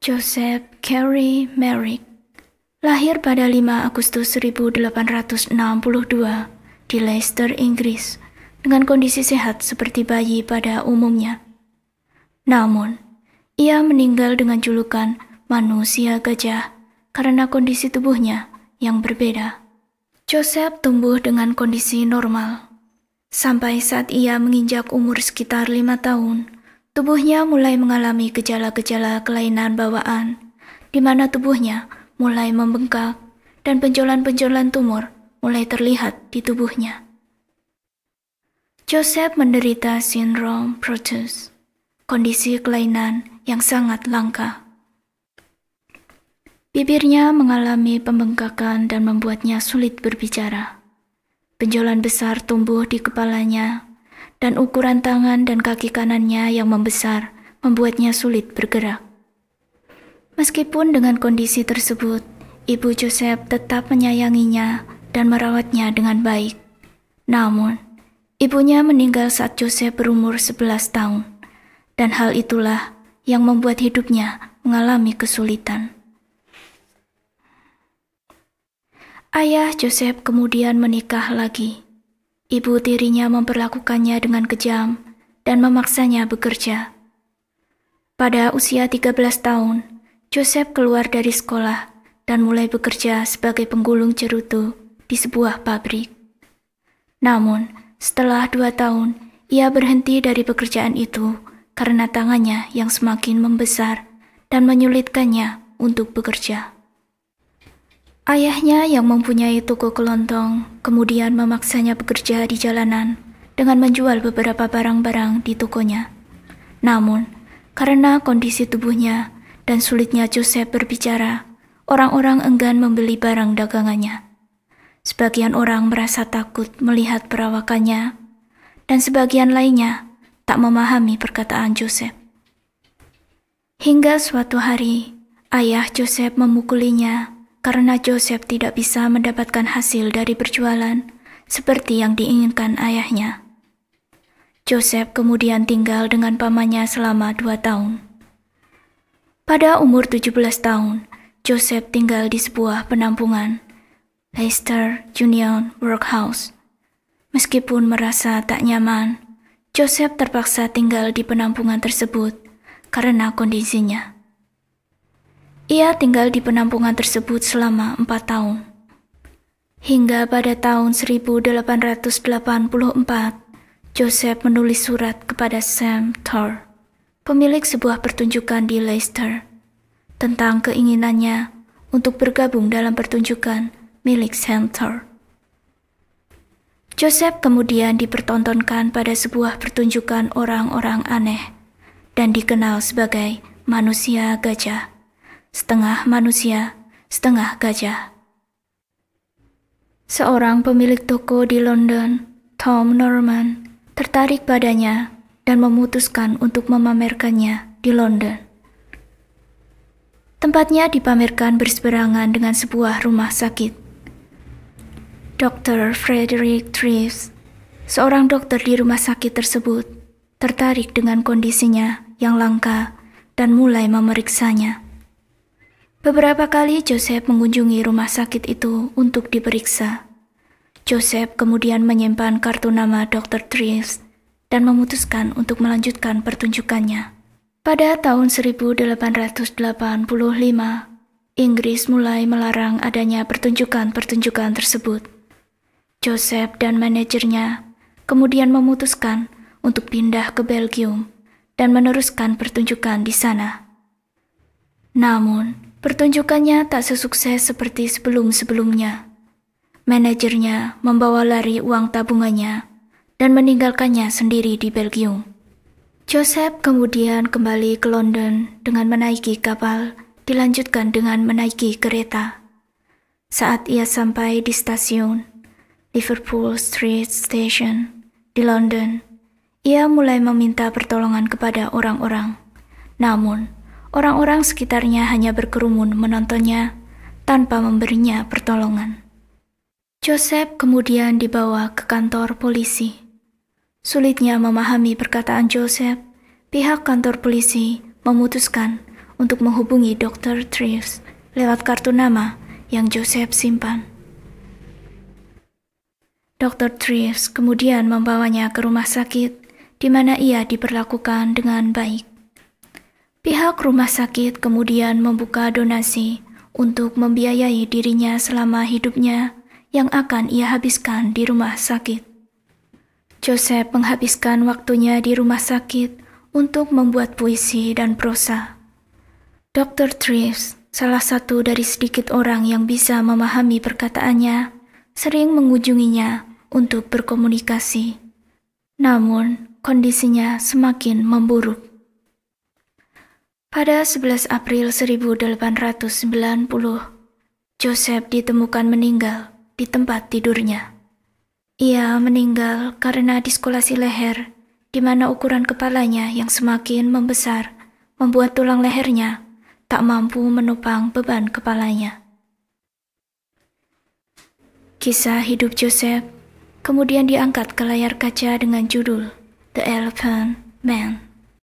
Joseph Carey Merrick lahir pada 5 Agustus 1862 di Leicester, Inggris, dengan kondisi sehat seperti bayi pada umumnya. Namun, ia meninggal dengan julukan manusia gajah karena kondisi tubuhnya yang berbeda. Joseph tumbuh dengan kondisi normal. Sampai saat ia menginjak umur sekitar 5 tahun, tubuhnya mulai mengalami gejala-gejala kelainan bawaan, di mana tubuhnya mulai membengkak dan benjolan-benjolan tumor mulai terlihat di tubuhnya. Joseph menderita sindrom Proteus, kondisi kelainan yang sangat langka. Bibirnya mengalami pembengkakan dan membuatnya sulit berbicara. Benjolan besar tumbuh di kepalanya, dan ukuran tangan dan kaki kanannya yang membesar membuatnya sulit bergerak. Meskipun dengan kondisi tersebut, ibu Joseph tetap menyayanginya dan merawatnya dengan baik. Namun, ibunya meninggal saat Joseph berumur 11 tahun, dan hal itulah yang membuat hidupnya mengalami kesulitan. Ayah Joseph kemudian menikah lagi. Ibu tirinya memperlakukannya dengan kejam dan memaksanya bekerja. Pada usia 13 tahun, Joseph keluar dari sekolah dan mulai bekerja sebagai penggulung cerutu di sebuah pabrik. Namun, setelah 2 tahun, ia berhenti dari pekerjaan itu karena tangannya yang semakin membesar dan menyulitkannya untuk bekerja. Ayahnya yang mempunyai toko kelontong kemudian memaksanya bekerja di jalanan dengan menjual beberapa barang-barang di tokonya. Namun, karena kondisi tubuhnya dan sulitnya Joseph berbicara, orang-orang enggan membeli barang dagangannya. Sebagian orang merasa takut melihat perawakannya, dan sebagian lainnya tak memahami perkataan Joseph. Hingga suatu hari, ayah Joseph memukulinya karena Joseph tidak bisa mendapatkan hasil dari berjualan seperti yang diinginkan ayahnya. Joseph kemudian tinggal dengan pamannya selama 2 tahun. Pada umur 17 tahun, Joseph tinggal di sebuah penampungan, Leicester Union Workhouse. Meskipun merasa tak nyaman, Joseph terpaksa tinggal di penampungan tersebut karena kondisinya. Ia tinggal di penampungan tersebut selama 4 tahun. Hingga pada tahun 1884, Joseph menulis surat kepada Sam Thor, pemilik sebuah pertunjukan di Leicester, tentang keinginannya untuk bergabung dalam pertunjukan milik Sam Thor. Joseph kemudian dipertontonkan pada sebuah pertunjukan orang-orang aneh dan dikenal sebagai manusia gajah. Setengah manusia, setengah gajah. Seorang pemilik toko di London, Tom Norman, tertarik padanya dan memutuskan untuk memamerkannya di London. Tempatnya dipamerkan berseberangan dengan sebuah rumah sakit. Dr. Frederick Treves, seorang dokter di rumah sakit tersebut, tertarik dengan kondisinya yang langka dan mulai memeriksanya. Beberapa kali Joseph mengunjungi rumah sakit itu untuk diperiksa. Joseph kemudian menyimpan kartu nama Dr. Treves dan memutuskan untuk melanjutkan pertunjukannya. Pada tahun 1885, Inggris mulai melarang adanya pertunjukan-pertunjukan tersebut. Joseph dan manajernya kemudian memutuskan untuk pindah ke Belgium dan meneruskan pertunjukan di sana. Namun, pertunjukannya tak sesukses seperti sebelum-sebelumnya. Manajernya membawa lari uang tabungannya dan meninggalkannya sendiri di Belgium. Joseph kemudian kembali ke London dengan menaiki kapal, dilanjutkan dengan menaiki kereta. Saat ia sampai di stasiun Liverpool Street Station di London, ia mulai meminta pertolongan kepada orang-orang. Namun, orang-orang sekitarnya hanya berkerumun menontonnya tanpa memberinya pertolongan. Joseph kemudian dibawa ke kantor polisi. Sulitnya memahami perkataan Joseph, pihak kantor polisi memutuskan untuk menghubungi Dr. Treves lewat kartu nama yang Joseph simpan. Dr. Treves kemudian membawanya ke rumah sakit di mana ia diperlakukan dengan baik. Pihak rumah sakit kemudian membuka donasi untuk membiayai dirinya selama hidupnya yang akan ia habiskan di rumah sakit. Joseph menghabiskan waktunya di rumah sakit untuk membuat puisi dan prosa. Dr. Treves, salah satu dari sedikit orang yang bisa memahami perkataannya, sering mengunjunginya untuk berkomunikasi. Namun, kondisinya semakin memburuk. Pada 11 April 1890, Joseph ditemukan meninggal di tempat tidurnya. Ia meninggal karena diskolasi leher, di mana ukuran kepalanya yang semakin membesar membuat tulang lehernya tak mampu menopang beban kepalanya. Kisah hidup Joseph kemudian diangkat ke layar kaca dengan judul The Elephant Man.